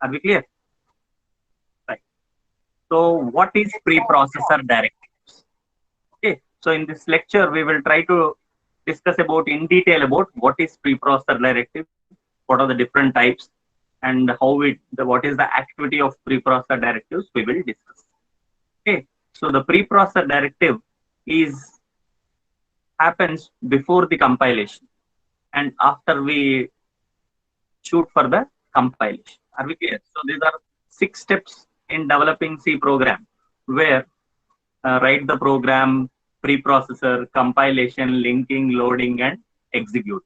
Are we clear? Right. So what is preprocessor directives? Okay. So in this lecture, we will try to discuss about in detail about what is preprocessor directive, what are the different types, and what is the activity of preprocessor directives. We will discuss. Okay. So the preprocessor directive is happens before the compilation and after we shoot for the compilation. Are we clear? So these are 6 steps in developing C program where write the program, preprocessor, compilation, linking, loading, and execute.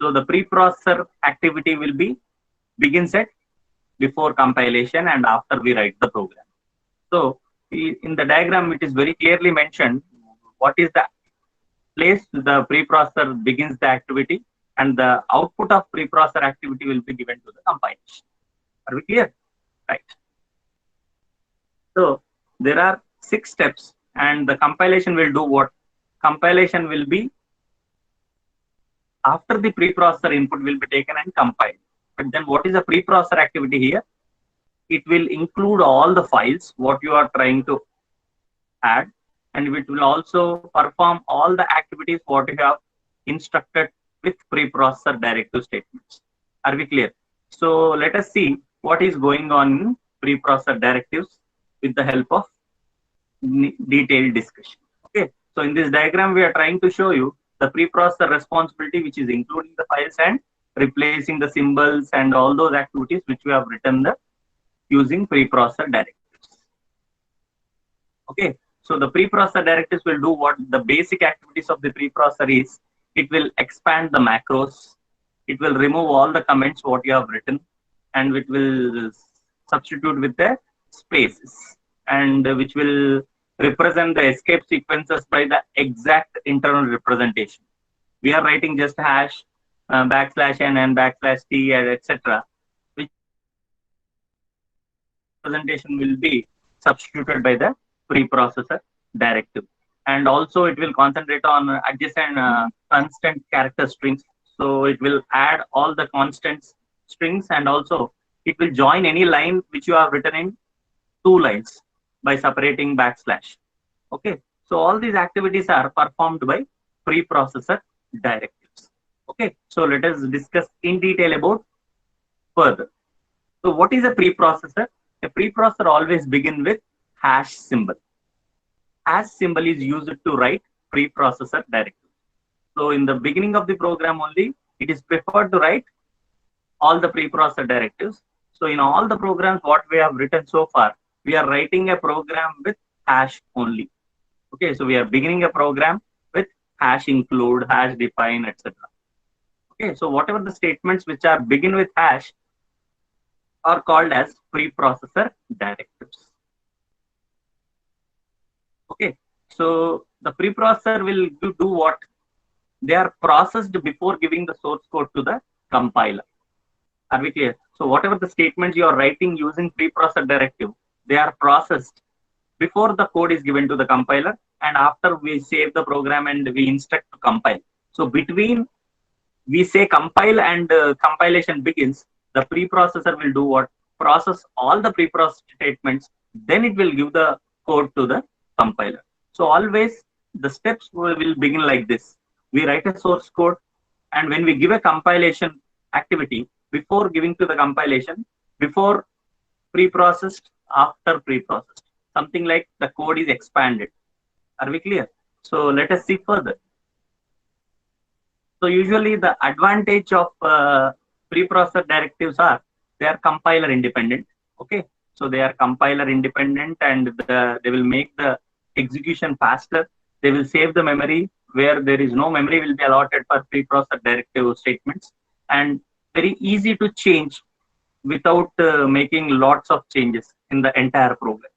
So the preprocessor activity will be begins at before compilation and after we write the program. So in the diagram, it is very clearly mentioned what is the place the preprocessor begins the activity and the output of preprocessor activity will be given to the compilation. Are we clear? Right. So there are 6 steps and the compilation will do what? Compilation will be after the preprocessor input will be taken and compiled. But then what is the preprocessor activity here? It will include all the files what you are trying to add, and it will also perform all the activities what you have instructed with preprocessor directive statements. Are we clear? So let us see what is going on in preprocessor directives with the help of detailed discussion. Okay, so in this diagram we are trying to show you the preprocessor responsibility, which is including the files and replacing the symbols and all those activities which we have written the using preprocessor directives. Okay, so the preprocessor directives will do what the basic activities of the preprocessor is. It will expand the macros. It will remove all the comments what you have written, and it will substitute with the spaces, and which will represent the escape sequences by the exact internal representation. We are writing just hash, backslash n and backslash t, etc. Which representation will be substituted by the preprocessor directive. And also it will concentrate on adjacent constant character strings. So it will add all the constant strings, and also it will join any line which you have written in 2 lines by separating backslash. Okay, so all these activities are performed by preprocessor directives. Okay, so let us discuss in detail about further. So what is a preprocessor? A preprocessor always begin with hash symbol. Hash symbol is used to write preprocessor directive. So in the beginning of the program only, it is preferred to write all the preprocessor directives. So in all the programs what we have written so far, we are writing a program with hash only. Okay, so we are beginning a program with hash include, hash define, etc. Okay, so whatever the statements which are begin with hash are called as preprocessor directives. Okay, so the preprocessor will do what? They are processed before giving the source code to the compiler. Are we clear? So whatever the statements you are writing using preprocessor directive, they are processed before the code is given to the compiler, and after we save the program and we instruct to compile. So between we say compile and compilation begins, the preprocessor will do what? Process all the preprocessed statements, then it will give the code to the compiler. So always the steps will begin like this. We write a source code, and when we give a compilation activity, before giving to the compilation, before preprocessed, after preprocessed, something like the code is expanded. Are we clear? So let us see further. So usually the advantage of preprocessor directives are they are compiler independent. Okay, so they are compiler independent, and they will make the execution faster. They will save the memory where there is no memory will be allotted for preprocessor directive statements, and very easy to change without making lots of changes in the entire program.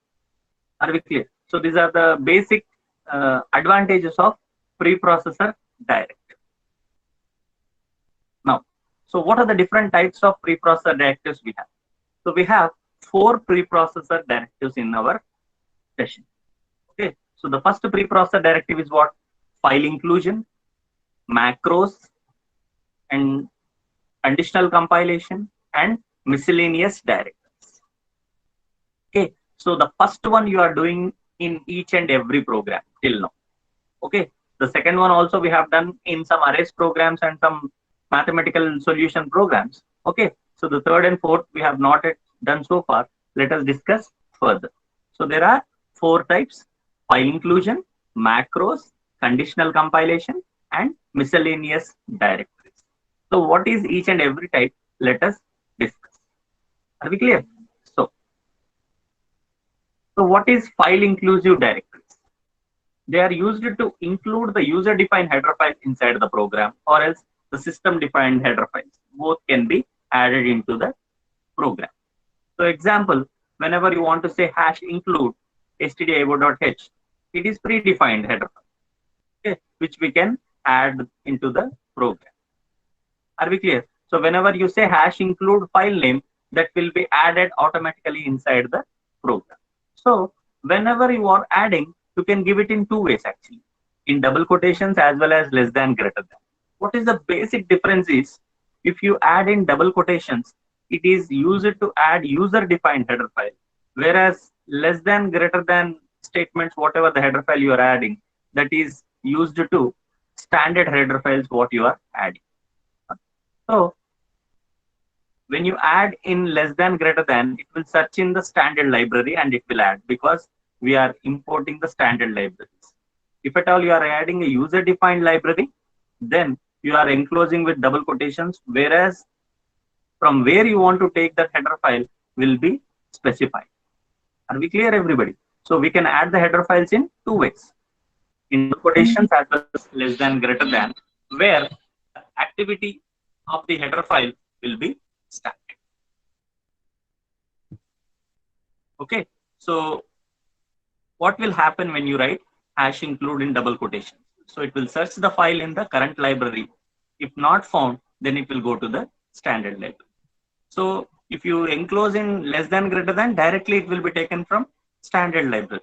Are we clear? So these are the basic advantages of preprocessor directive. Now, so what are the different types of preprocessor directives we have? So we have 4 preprocessor directives in our session. Okay, so the first preprocessor directive is what? File inclusion, macros, and conditional compilation, and miscellaneous directive. Okay, so the first one you are doing in each and every program till now. Okay, the second one also we have done in some arrays programs and some mathematical solution programs. Okay, so the third and fourth we have not yet done so far. Let us discuss further. So there are four types: file inclusion, macros, conditional compilation, and miscellaneous directories. So what is each and every type? Let us discuss. Are we clear? So, so what is file inclusive directories? They are used to include the user-defined header file inside the program, or else the system-defined header files. Both can be added into the program. So example, whenever you want to say hash include stdio.h, it is predefined header file, okay, which we can add into the program. Are we clear? So whenever you say hash include file name, that will be added automatically inside the program. So whenever you are adding, you can give it in two ways actually, in double quotations as well as less than greater than. What is the basic difference is, if you add in double quotations, it is used to add user defined header file, whereas less than greater than statements, whatever the header file you are adding, that is used to standard header files what you are adding. So when you add in less than greater than, it will search in the standard library and it will add, because we are importing the standard libraries. If at all you are adding a user defined library, then you are enclosing with double quotations, whereas from where you want to take that header file will be specified. Are we clear, everybody? So we can add the header files in two ways, in double quotations as well as less than greater than, where the activity of the header file will be static. Okay, so what will happen when you write hash include in double quotations? So it will search the file in the current library. If not found, then it will go to the standard library. So if you enclose in less than greater than, directly it will be taken from standard library.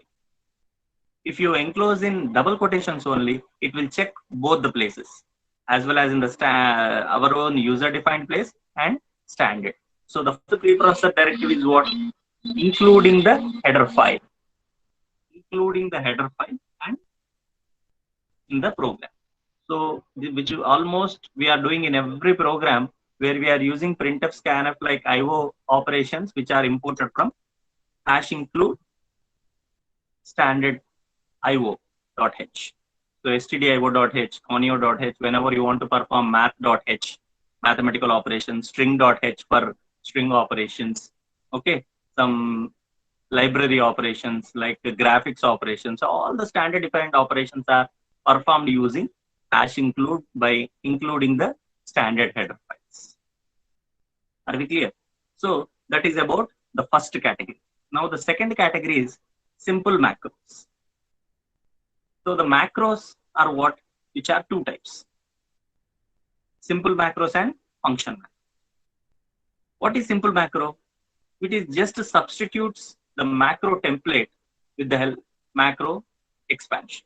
If you enclose in double quotations only, it will check both the places, as well as in the our own user defined place and standard. So the first preprocessor directive is what? Including the header file, including the header file and in the program. So which almost we are doing in every program, where we are using printf, scanf like IO operations, which are imported from hash include standard IO.h. So stdio.h, conio.h, whenever you want to perform math.h, mathematical operations, string.h for string operations. Okay, some library operations like the graphics operations, all the standard defined operations are performed using hash include by including the standard header files. Are we clear? So that is about the first category. Now the second category is simple macros. So the macros are what? Which are two types: simple macros and function macros. What is simple macro? It is just substitutes the macro template with the help macro expansion.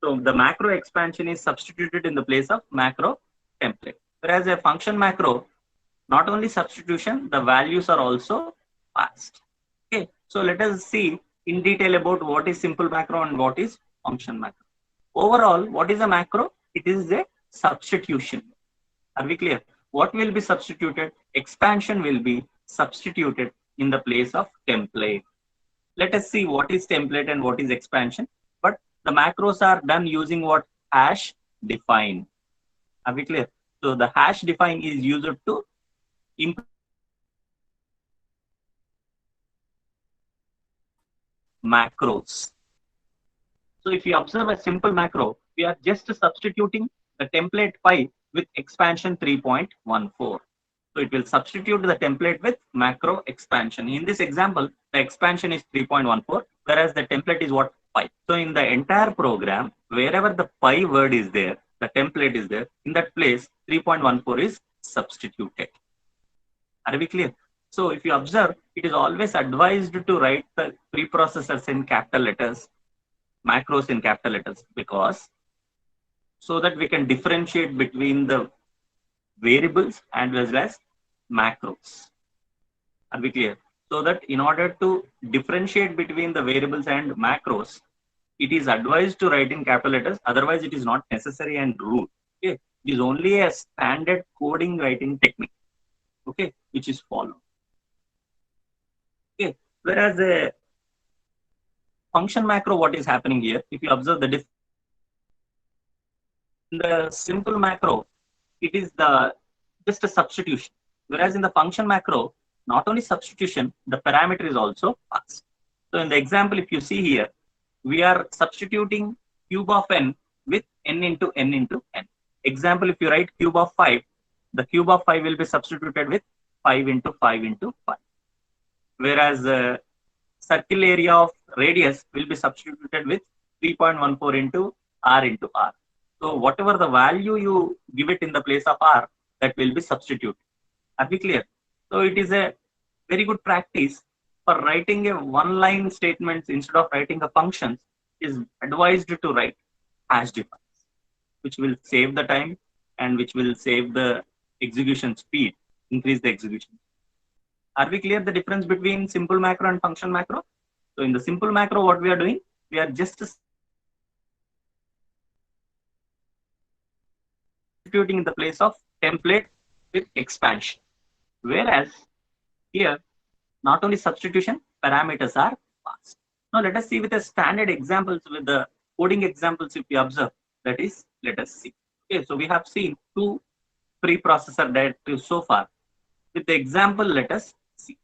So the macro expansion is substituted in the place of macro template. Whereas a function macro, not only substitution, the values are also passed. Okay, so let us see in detail about what is simple macro and what is function macro. Overall, what is a macro? It is a substitution. Are we clear? What will be substituted? Expansion will be substituted in the place of template. Let us see what is template and what is expansion. But the macros are done using what? Hash define. Are we clear? So the hash define is used to implement macros. So if you observe a simple macro, we are just substituting the template 5 with expansion 3.14. So it will substitute the template with macro expansion. In this example, the expansion is 3.14, whereas the template is what? 5. So in the entire program, wherever the 5 word is there, the template is there, in that place 3.14 is substituted. Are we clear? So if you observe, it is always advised to write the preprocessors in capital letters, macros in capital letters, because so that we can differentiate between the variables and as well as macros. Are we clear? So that in order to differentiate between the variables and macros, it is advised to write in capital letters. Otherwise, it is not necessary and rule. Okay, it is only a standard coding writing technique. Okay, which is followed. Okay, whereas a function macro, what is happening here? If you observe the difference in the simple macro, it is the just a substitution. Whereas in the function macro, not only substitution, the parameter is also passed. So in the example, if you see here, we are substituting cube of n with n into n into n. Example, if you write cube of 5, the cube of 5 will be substituted with 5 into 5 into 5. Whereas circle area of radius will be substituted with 3.14 into r into r. So whatever the value you give it in the place of r, that will be substituted. Are we clear? So it is a very good practice for writing a one-line statements instead of writing a functions. Is advised to write hash defines, which will save the time and which will save the execution speed, increase the execution. Are we clear the difference between simple macro and function macro? So in the simple macro, what we are doing, we are just substituting in the place of template with expansion. Whereas here, not only substitution, parameters are passed. Now let us see with the standard examples, with the coding examples if we observe, that is, let us see. Okay, so we have seen two preprocessor directives so far. With the example, let us see.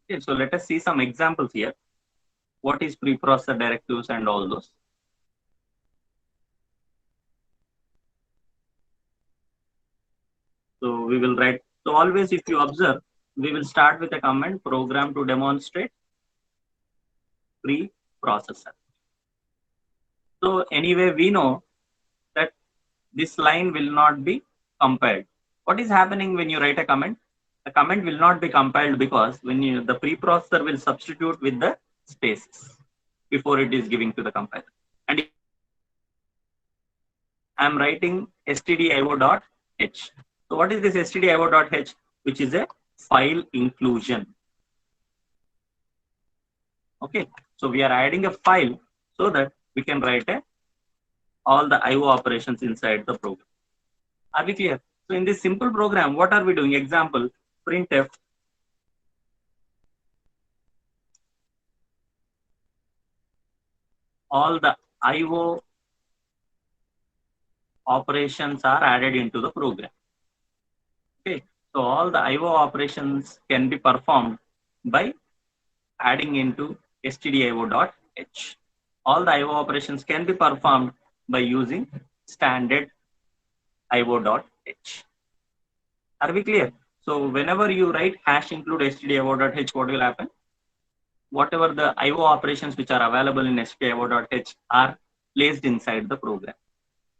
Okay, so let us see some examples here. What is preprocessor directives and all those. So we will write. So always, if you observe, we will start with a command program to demonstrate preprocessor. So anyway, we know that this line will not be compiled. What is happening when you write a comment? The comment will not be compiled because when the preprocessor will substitute with the spaces before it is giving to the compiler. And I am writing stdio.h. So what is this stdio.h? Which is a file inclusion. Okay, so we are adding a file so that we can write all the IO operations inside the program. Are we clear? So in this simple program, what are we doing? Example, printf all the IO operations are added into the program. Okay, so all the IO operations can be performed by adding into stdio.h. All the IO operations can be performed by using standard io.h. Are we clear? So whenever you write hash include stdio.h, what will happen? Whatever the IO operations which are available in stdio.h are placed inside the program.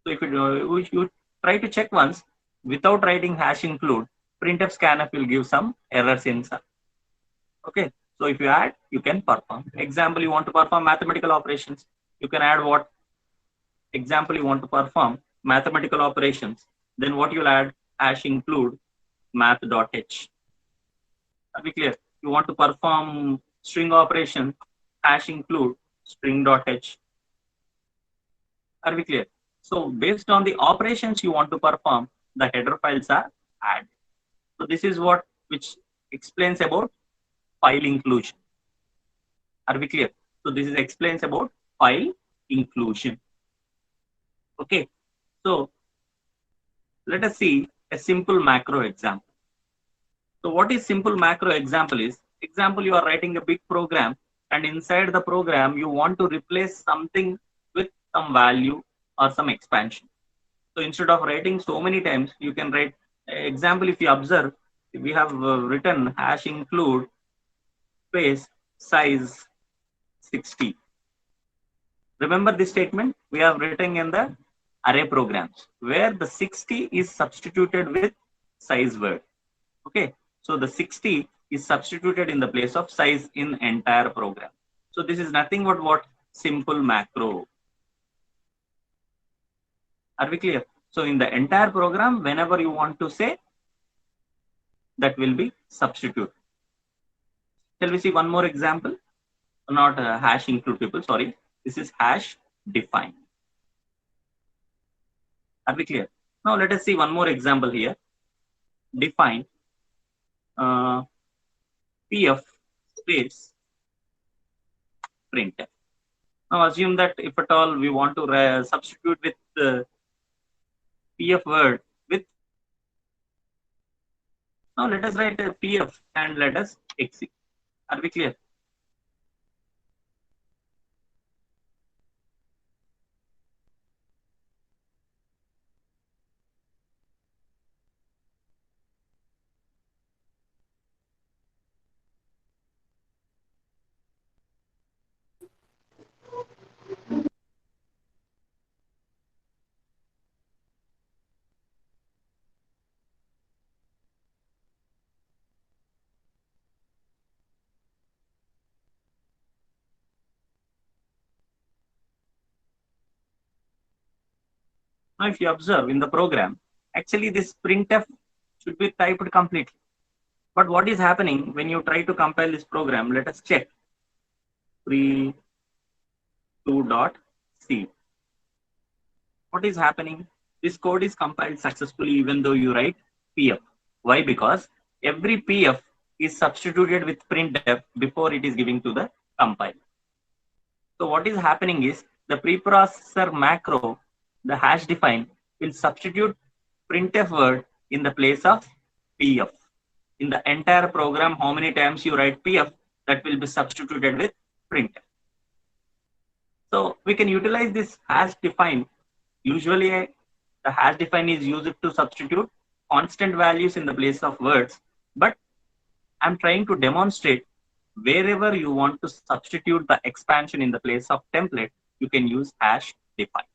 So if you try to check once without writing hash include, printf scanf will give some errors inside. Okay, so if you add, you can perform. Example, you want to perform mathematical operations, you can add what? Example, you want to perform mathematical operations, then what you'll add? Hash include math.h. Are we clear? You want to perform string operation, hash include string.h. Are we clear? So based on the operations you want to perform, the header files are added. So this is what which explains about file inclusion. Are we clear? So this is explains about file inclusion. Okay. So let us see a simple macro example. So what is simple macro example is, example, you are writing a big program and inside the program you want to replace something with some value or some expansion. So instead of writing so many times, you can write example. If you observe, we have written hash include space size 60. Remember this statement we have written in the array programs where the 60 is substituted with size word. Okay, so the 60 is substituted in the place of size in entire program. So this is nothing but what? Simple macro. Are we clear? So in the entire program, whenever you want to say, that will be substitute. Shall we see one more example? Not hash include people, sorry. This is hash define. Are we clear? Now let us see one more example here. Define pf space printf. Now assume that if at all we want to substitute with pf word with, now let us write a pf and let us exit. Are we clear? Now if you observe in the program, actually this printf should be typed completely. But what is happening when you try to compile this program? Let us check. Pre2.c. What is happening? This code is compiled successfully even though you write pf. Why? Because every pf is substituted with printf before it is giving to the compile. So what is happening is the preprocessor macro, the hash define, will substitute printf word in the place of pf. In the entire program, how many times you write pf, that will be substituted with printf. So we can utilize this hash define. Usually the hash define is used to substitute constant values in the place of words, but I'm trying to demonstrate wherever you want to substitute the expansion in the place of template, you can use hash define.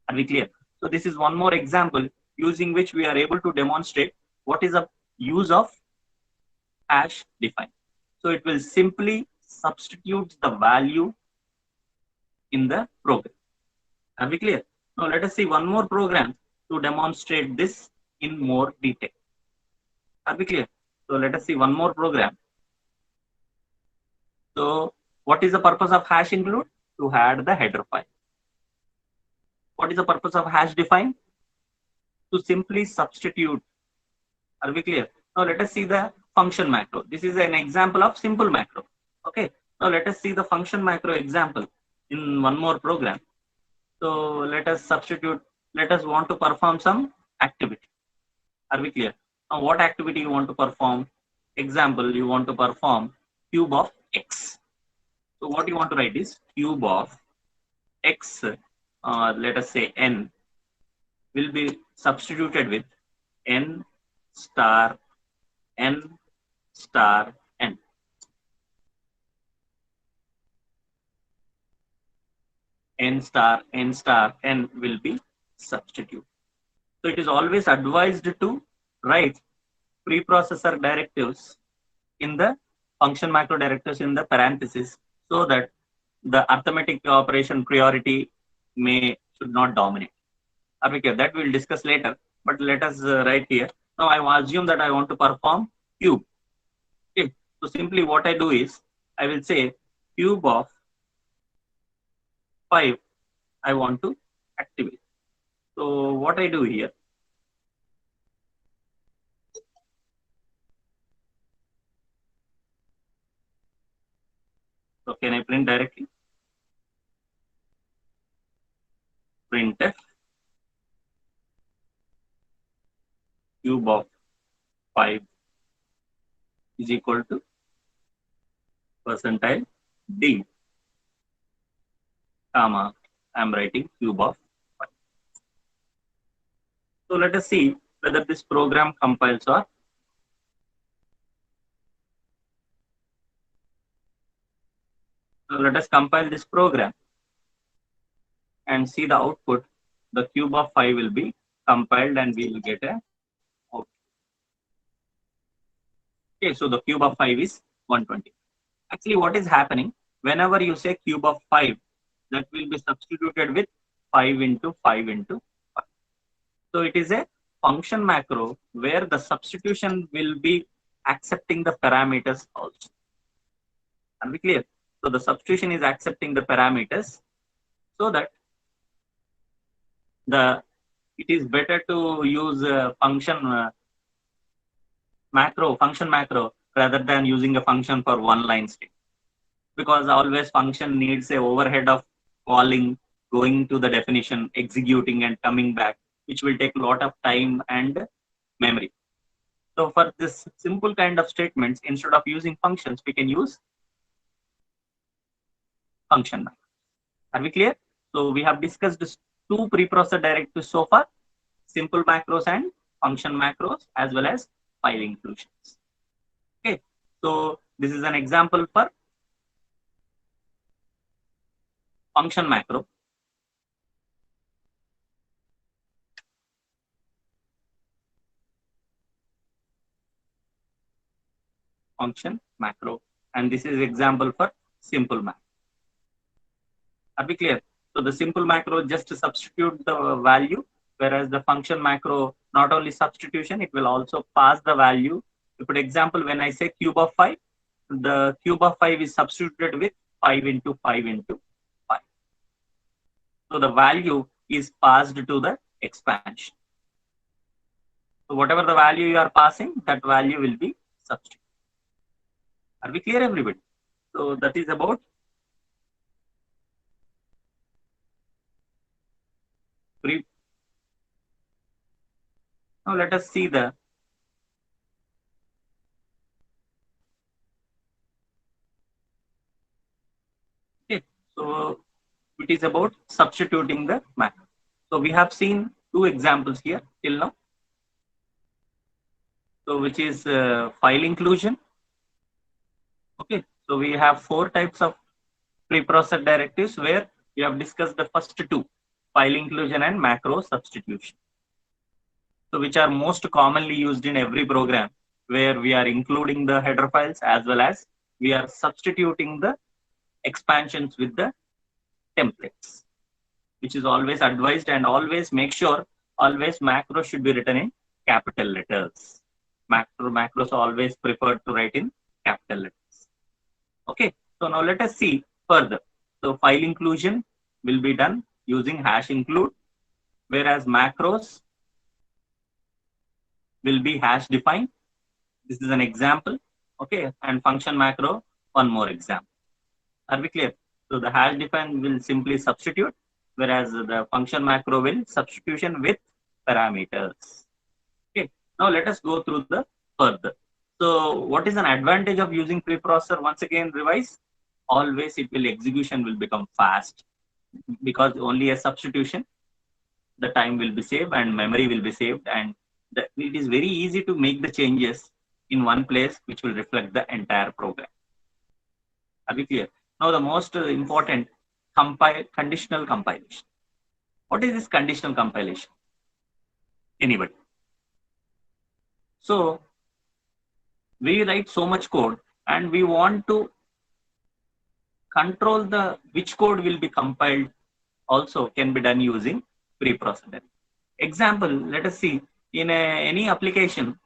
Are we clear? So this is one more example using which we are able to demonstrate what is the use of hash define. So it will simply substitute the value in the program. Are we clear? Now let us see one more program to demonstrate this in more detail. Are we clear? So let us see one more program. So what is the purpose of hash include? To add the header file. What is the purpose of hash define? To simply substitute. Are we clear? Now let us see the function macro. This is an example of simple macro. Okay. Now let us see the function macro example in one more program. So let us substitute. Let us want to perform some activity. Are we clear? Now what activity you want to perform? Example, you want to perform cube of x. So what you want to write is cube of x, let us say n, will be substituted with n star n star n. N star n will be substituted. So it is always advised to write preprocessor directives in the function macro directives in the parentheses so that the arithmetic operation priority should not dominate. Are we clear? That we will discuss later, but let us write here. Now I assume that I want to perform cube. Okay. So simply what I do is I will say cube of 5 I want to activate. So what I do here, so can I print directly? Printf cube of 5 is equal to percentile d, comma, I am writing cube of 5. So let us see whether this program compiles or. So let us compile this program and see the output. The cube of 5 will be compiled and we will get a output. Okay, so the cube of 5 is 120. Actually, what is happening? Whenever you say cube of 5, that will be substituted with 5 into 5 into 5. So it is a function macro where the substitution will be accepting the parameters also. Are we clear? So the substitution is accepting the parameters so that the it is better to use a function macro rather than using a function for one line state, because always function needs a overhead of calling, going to the definition, executing and coming back, which will take a lot of time and memory. So for this simple kind of statements, instead of using functions, we can use function macro. Are we clear? So we have discussed two preprocessor directives so far: simple macros and function macros, as well as file inclusions. Okay, so this is an example for function macro. Function macro, and this is example for simple macro. Are we clear? So the simple macro just substitute the value, whereas the function macro not only substitution, it will also pass the value. For example, when I say cube of 5, the cube of 5 is substituted with 5 into 5 into 5. So the value is passed to the expansion. So whatever the value you are passing, that value will be substituted. Are we clear, everybody? So that is about brief. Now let us see the okay. So it is about substituting the macro. So we have seen two examples here till now. So which is file inclusion. Okay. So we have four types of preprocessor directives where we have discussed the first two: file inclusion and macro substitution. So which are most commonly used in every program, where we are including the header files as well as we are substituting the expansions with the templates, which is always advised, and always make sure always macro should be written in capital letters. Macros are always preferred to write in capital letters. Okay, so now let us see further. So file inclusion will be done using hash include, whereas macros will be hash defined. This is an example. Okay, and function macro, one more example. Are we clear? So the hash define will simply substitute, whereas the function macro will substitution with parameters. Okay, now let us go through the further. So what is an advantage of using preprocessor? Once again, revise. Always it will execution will become fast, because only a substitution, the time will be saved and memory will be saved, and it is very easy to make the changes in one place, which will reflect the entire program. Are we clear? Now the most important conditional compilation. What is this conditional compilation? Anybody? So we write so much code and we want to control the which code will be compiled, also can be done using preprocessor. Example, let us see, in any application,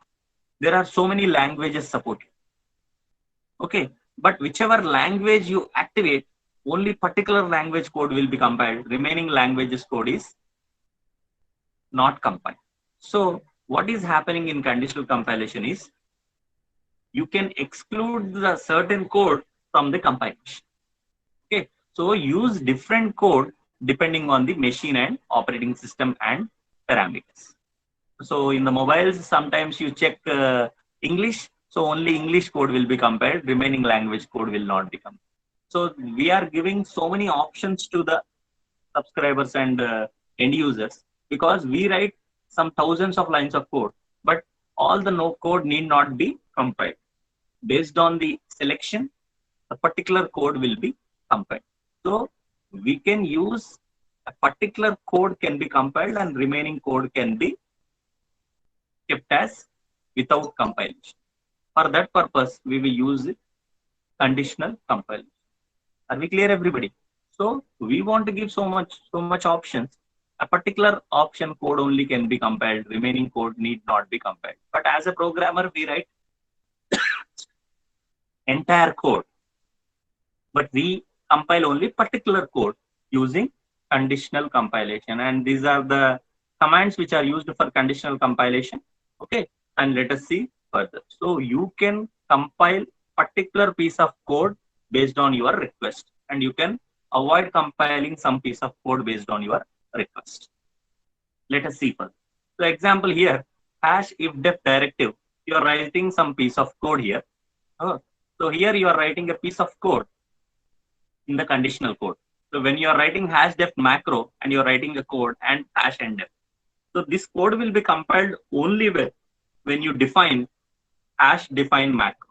there are so many languages supported. Okay, but whichever language you activate, only particular language code will be compiled. Remaining languages code is not compiled. So what is happening in conditional compilation is you can exclude the certain code from the compilation. Okay, so use different code depending on the machine and operating system and parameters. So in the mobiles, sometimes you check English, so only English code will be compiled, remaining language code will not be compiled. So we are giving so many options to the subscribers and end users, because we write some thousands of lines of code, but all the no code need not be compiled. Based on the selection, a particular code will be compiled. So we can use a particular code can be compiled and remaining code can be kept as without compilation. For that purpose, we will use conditional compilation. Are we clear, everybody? So we want to give so much options. A particular option code only can be compiled. Remaining code need not be compiled. But as a programmer, we write entire code, but we compile only particular code using conditional compilation. And these are the commands which are used for conditional compilation. Okay, and let us see further. So you can compile particular piece of code based on your request, and you can avoid compiling some piece of code based on your request. Let us see further. So example here, hash if def directive, you are writing some piece of code here. So here you are writing a piece of code in the conditional code. So when you are writing hash def macro and you are writing a code and hash and def, so this code will be compiled only when you define hash define macro.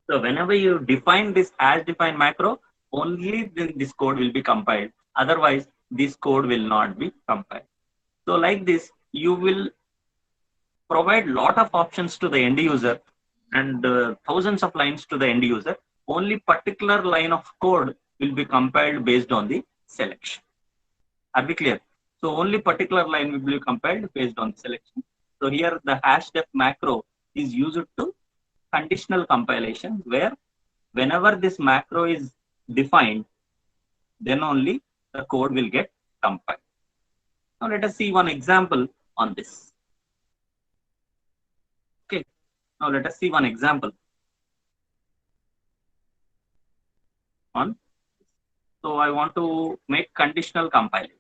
So whenever you define this hash define macro, only then this code will be compiled. Otherwise, this code will not be compiled. So like this, you will provide lot of options to the end user and thousands of lines to the end user. Only particular line of code will be compiled based on the selection. Are we clear? So only particular line will be compiled based on selection. So here the hash def macro is used to conditional compilation, where whenever this macro is defined, then only the code will get compiled. Now let us see one example on this. Okay. Now let us see one example on. So I want to make conditional compilation.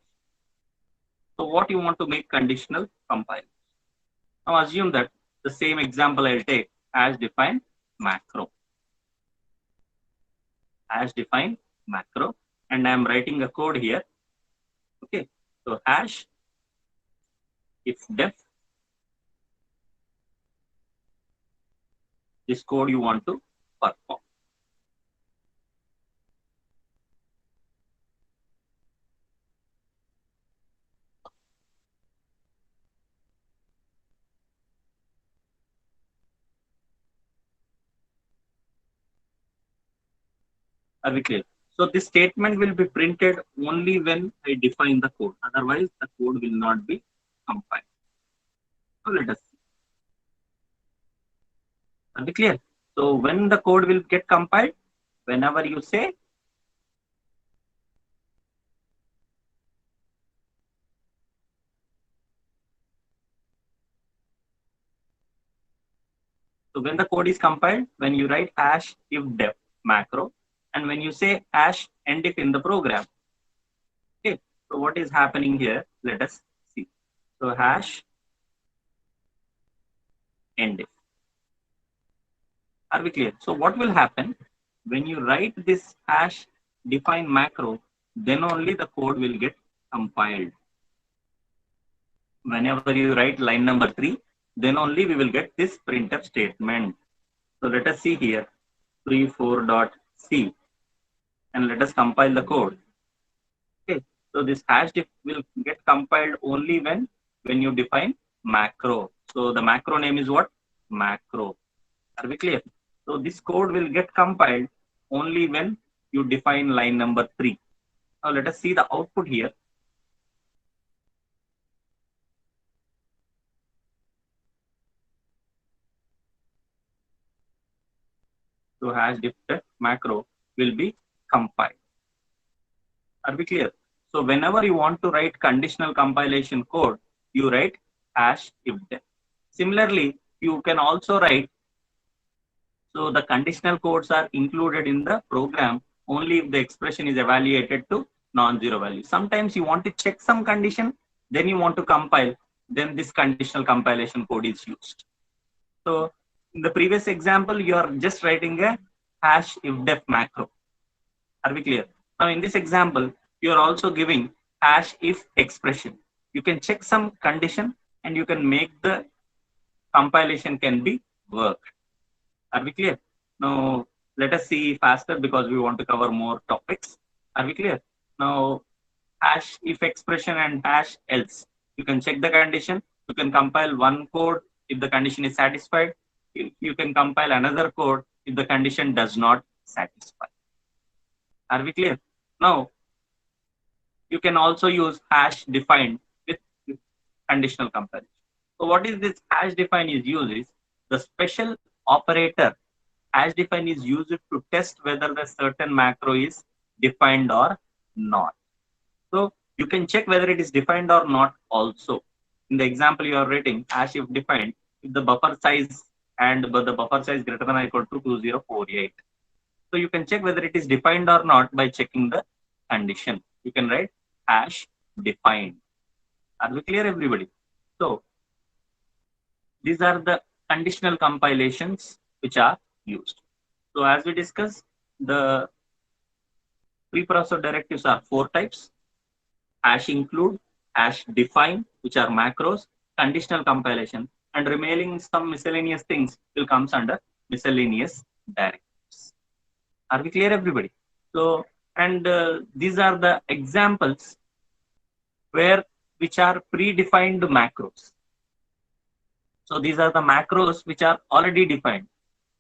So what you want to make conditional compilation? Now assume that the same example I'll take as define macro. As define macro, and I'm writing a code here. Okay. So hash if def, this code you want to perform. Are we clear? So this statement will be printed only when I define the code. Otherwise, the code will not be compiled. So let us see. Are we clear? So when the code will get compiled, whenever you say so when the code is compiled, when you write hash if def macro, and when you say hash end if in the program. Okay. So what is happening here? Let us see. So hash end if. Are we clear? So what will happen when you write this hash define macro? Then only the code will get compiled. Whenever you write line number 3, then only we will get this printf statement. So let us see here 34.c, and let us compile the code. Okay. So this hash diff will get compiled only when you define macro. So the macro name is what? Macro. Are we clear? So this code will get compiled only when you define line number 3. Now let us see the output here. So hash diff macro will be compiled. Are we clear? So whenever you want to write conditional compilation code, you write hash if def. Similarly, you can also write, so the conditional codes are included in the program only if the expression is evaluated to non-zero value. Sometimes you want to check some condition, then you want to compile, then this conditional compilation code is used. So in the previous example, you are just writing a hash if def macro. Are we clear? Now in this example, you are also giving hash if expression. You can check some condition and you can make the compilation can be worked. Are we clear? Now let us see faster because we want to cover more topics. Are we clear? Now hash if expression and hash else. You can check the condition. You can compile one code if the condition is satisfied. You can compile another code if the condition does not satisfy. Are we clear? Now you can also use hash defined with conditional comparison. So what is this hash define is used is the special operator hash define is used to test whether the certain macro is defined or not. So you can check whether it is defined or not also. In the example you are writing, hash if defined, if the buffer size and the buffer size greater than or equal to 2048. So you can check whether it is defined or not by checking the condition. You can write hash defined. Are we clear, everybody? So these are the conditional compilations which are used. So as we discussed, the preprocessor directives are four types: hash include, hash define, which are macros, conditional compilation, and remaining some miscellaneous things will comes under miscellaneous directives. Are we clear, everybody? So, and these are the examples where which are predefined macros. So these are the macros which are already defined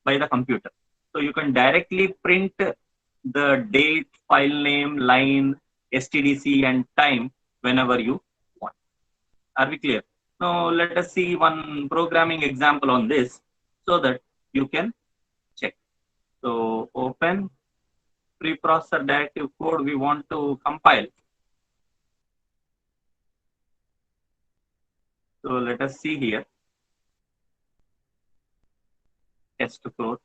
by the computer. So you can directly print the date, file name, line, STDC, and time whenever you want. Are we clear? Now let us see one programming example on this so that you can check. So open preprocessor directive code we want to compile. So let us see here. Test code.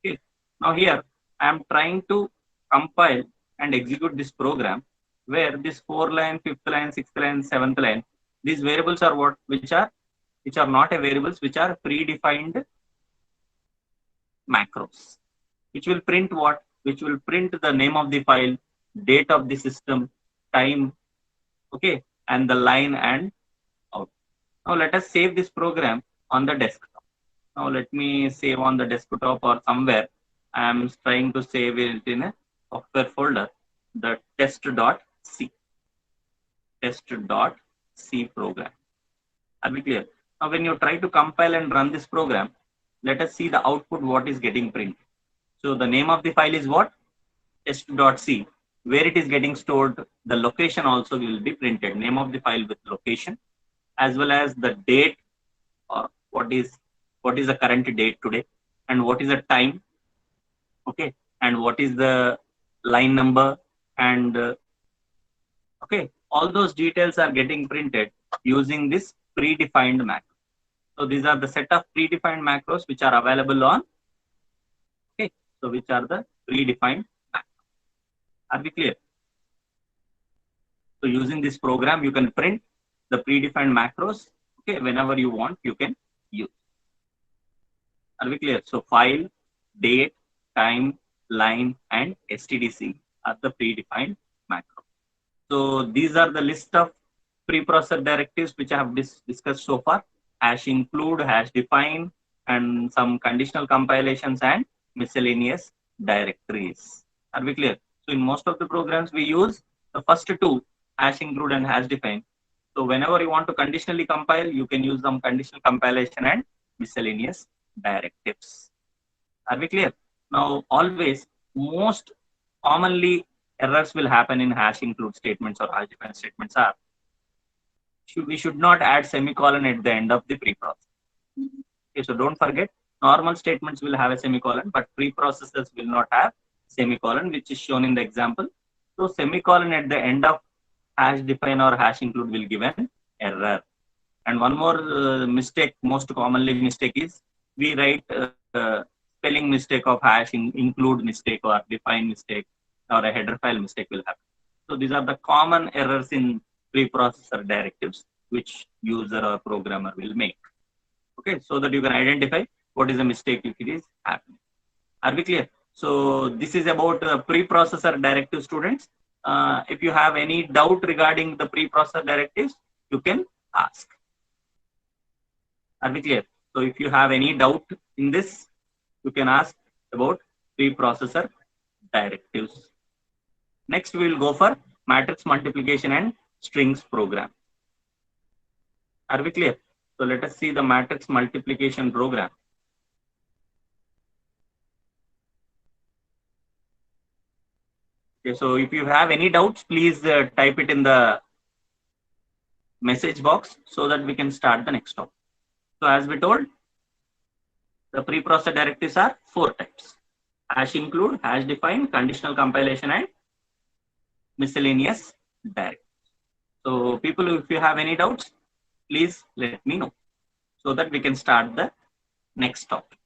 Okay. Now here I am trying to compile and execute this program where this 4 line, 5th line, 6th line, 7th line, these variables are what which are not a variables, which are predefined macros, which will print what? Which will print the name of the file, date of the system, time, okay, and the line and out. Now let us save this program on the desktop. Now let me save on the desktop or somewhere. I am trying to save it in a software folder, the test.c program. Are we clear? Now when you try to compile and run this program, let us see the output what is getting printed. So the name of the file is what? Test.c. Where it is getting stored, the location also will be printed. Name of the file with location, as well as the date, or what is the current date today, and what is the time, okay, and what is the line number, and okay, all those details are getting printed using this predefined macro. So these are the set of predefined macros which are available on, okay, so which are the predefined macros. Are we clear? So using this program you can print the predefined macros, okay, whenever you want you can use. Are we clear? So file, date, time, line, and STDC are the predefined macro. So these are the list of preprocessor directives which I have discussed so far: hash include, hash define, and some conditional compilations and miscellaneous directories. Are we clear? So in most of the programs we use the first two, hash include and hash define. So whenever you want to conditionally compile, you can use some conditional compilation and miscellaneous directives. Are we clear? Now always most commonly errors will happen in hash include statements or hash define statements are we should not add semicolon at the end of the preprocess. Okay, so don't forget, normal statements will have a semicolon, but preprocessors will not have semicolon, which is shown in the example. So semicolon at the end of hash define or hash include will give an error. And one more mistake, most commonly mistake is we write spelling mistake of hash include mistake or define mistake or a header file mistake will happen. So these are the common errors in preprocessor directives which user or programmer will make. Okay, so that you can identify what is the mistake if it is happening. Are we clear? So this is about preprocessor directive, students. If you have any doubt regarding the preprocessor directives, you can ask. Are we clear? So if you have any doubt in this, you can ask about preprocessor directives. Next, we will go for matrix multiplication and strings program. Are we clear? So let us see the matrix multiplication program. Okay, so if you have any doubts, please type it in the message box so that we can start the next topic. So as we told, the preprocessor directives are 4 types: hash include, hash define, conditional compilation, and miscellaneous directives. So people, if you have any doubts, please let me know so that we can start the next topic.